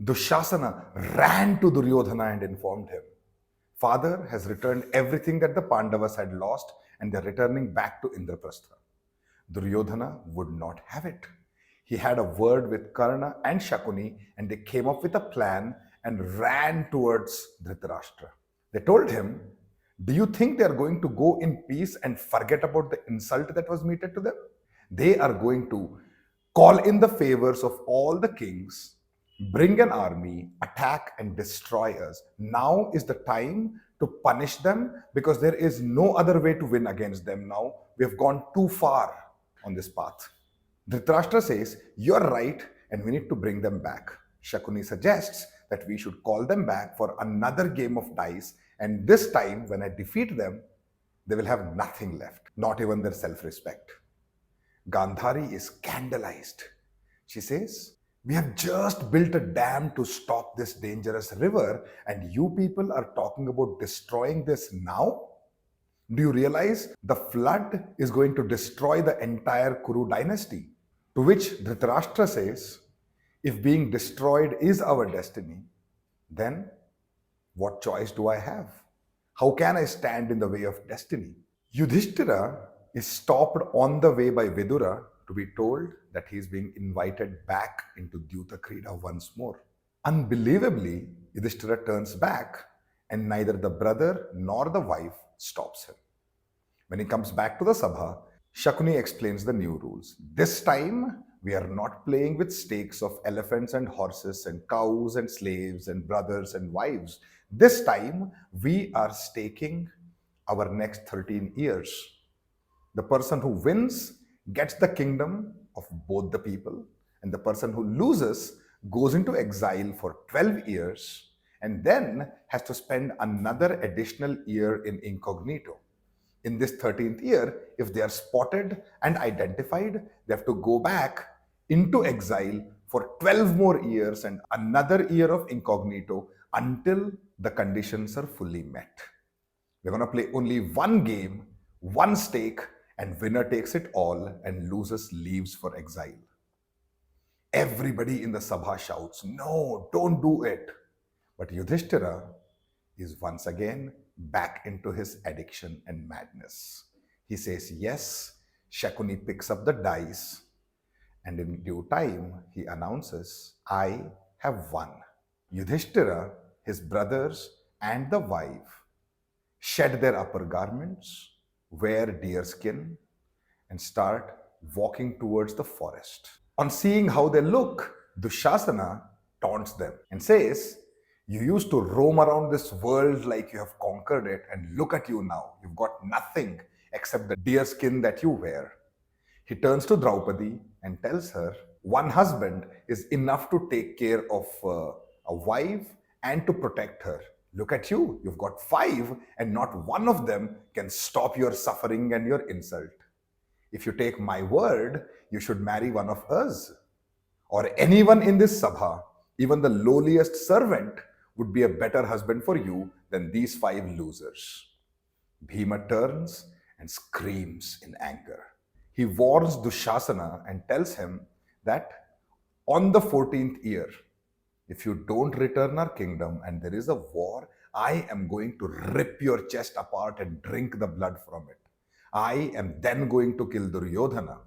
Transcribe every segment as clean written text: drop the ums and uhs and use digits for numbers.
Dushasana ran to Duryodhana and informed him, "Father has returned everything that the Pandavas had lost and they're returning back to Indraprastha." Duryodhana would not have it. He had a word with Karna and Shakuni and they came up with a plan and ran towards Dhritarashtra. They told him, "Do you think they are going to go in peace and forget about the insult that was meted to them? They are going to call in the favors of all the kings, bring an army, attack and destroy us. Now is the time to punish them because there is no other way to win against them now. We have gone too far on this path." Dhritarashtra says, "You're right and we need to bring them back." Shakuni suggests that we should call them back for another game of dice, and this time when I defeat them, they will have nothing left, not even their self-respect. Gandhari is scandalized. She says, "We have just built a dam to stop this dangerous river and you people are talking about destroying this now? Do you realize the flood is going to destroy the entire Kuru dynasty?" To which Dhritarashtra says, "If being destroyed is our destiny, then what choice do I have? How can I stand in the way of destiny?" Yudhisthira is stopped on the way by Vidura to be told that he is being invited back into Dyuta Krida once more. Unbelievably, Yudhishthira turns back and neither the brother nor the wife stops him. When he comes back to the Sabha, Shakuni explains the new rules. This time, we are not playing with stakes of elephants and horses and cows and slaves and brothers and wives. This time, we are staking our next 13 years. The person who wins gets the kingdom of both the people, and the person who loses goes into exile for 12 years and then has to spend another additional year in incognito. In this 13th year, if they are spotted and identified, they have to go back into exile for 12 more years and another year of incognito until the conditions are fully met. We're going to play only one game, one stake, and winner takes it all and loses leaves for exile. Everybody in the Sabha shouts, "No, don't do it." But Yudhishthira is once again back into his addiction and madness. He says yes. Shakuni picks up the dice and in due time he announces, "I have won." Yudhishthira, his brothers and the wife shed their upper garments, wear deer skin and start walking towards the forest. On seeing how they look, Dushasana taunts them and says, "You used to roam around this world like you have conquered it, and look at you now. You've got nothing except the deer skin that you wear." He turns to Draupadi and tells her, one husband is enough to take care of a wife and to protect her. Look at you, you've got 5 and not one of them can stop your suffering and your insult. If you take my word, you should marry one of us. Or anyone in this Sabha, even the lowliest servant, would be a better husband for you than these 5 losers. Bhima turns and screams in anger. He warns Dushasana and tells him that on the 14th year, if you don't return our kingdom and there is a war, I am going to rip your chest apart and drink the blood from it. I am then going to kill Duryodhana.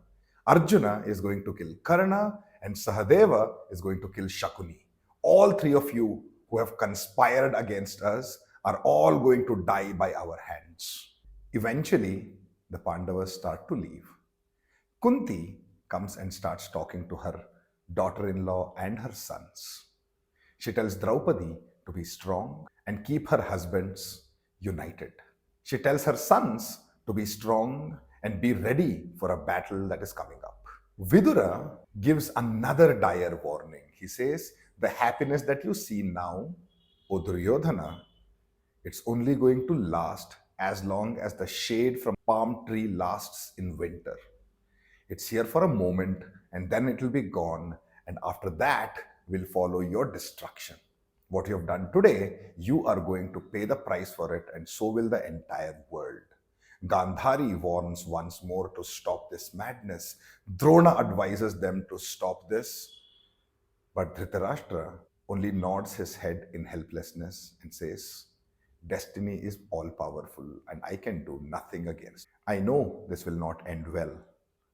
Arjuna is going to kill Karna and Sahadeva is going to kill Shakuni. All 3 of you who have conspired against us are all going to die by our hands. Eventually, the Pandavas start to leave. Kunti comes and starts talking to her daughter-in-law and her sons. She tells Draupadi to be strong and keep her husbands united. She tells her sons to be strong and be ready for a battle that is coming up. Vidura gives another dire warning. He says, "The happiness that you see now, O Duryodhana, it's only going to last as long as the shade from palm tree lasts in winter. It's here for a moment and then it will be gone, and after that will follow your destruction. What you have done today, you are going to pay the price for it, and so will the entire world." Gandhari warns once more to stop this madness. Drona advises them to stop this. But Dhritarashtra only nods his head in helplessness and says, "Destiny is all powerful and I can do nothing against it. I know this will not end well.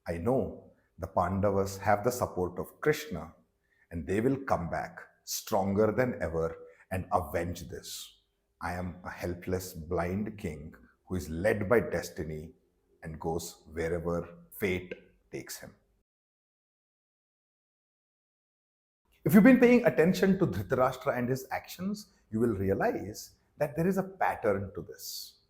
I know the Pandavas have the support of Krishna and they will come back stronger than ever and avenge this. I am a helpless, blind king who is led by destiny and goes wherever fate takes him." If you've been paying attention to Dhritarashtra and his actions, you will realize that there is a pattern to this.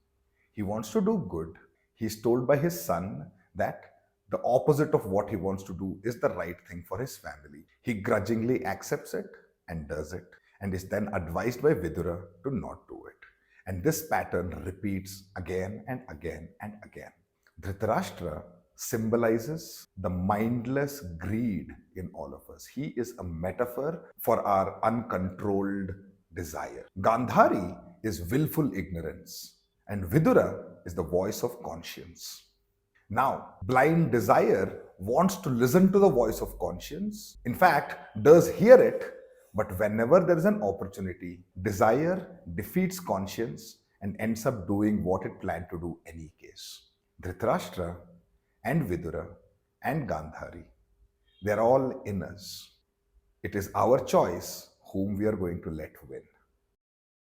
He wants to do good. He's told by his son that the opposite of what he wants to do is the right thing for his family. He grudgingly accepts it and does it, and is then advised by Vidura to not do it. And this pattern repeats again and again and again. Dhritarashtra symbolizes the mindless greed in all of us. He is a metaphor for our uncontrolled desire. Gandhari is willful ignorance, and Vidura is the voice of conscience. Now, blind desire wants to listen to the voice of conscience. In fact, does hear it, but whenever there is an opportunity, desire defeats conscience and ends up doing what it planned to do any case. Dhritarashtra and Vidura and Gandhari, they're all in us. It is our choice whom we are going to let win.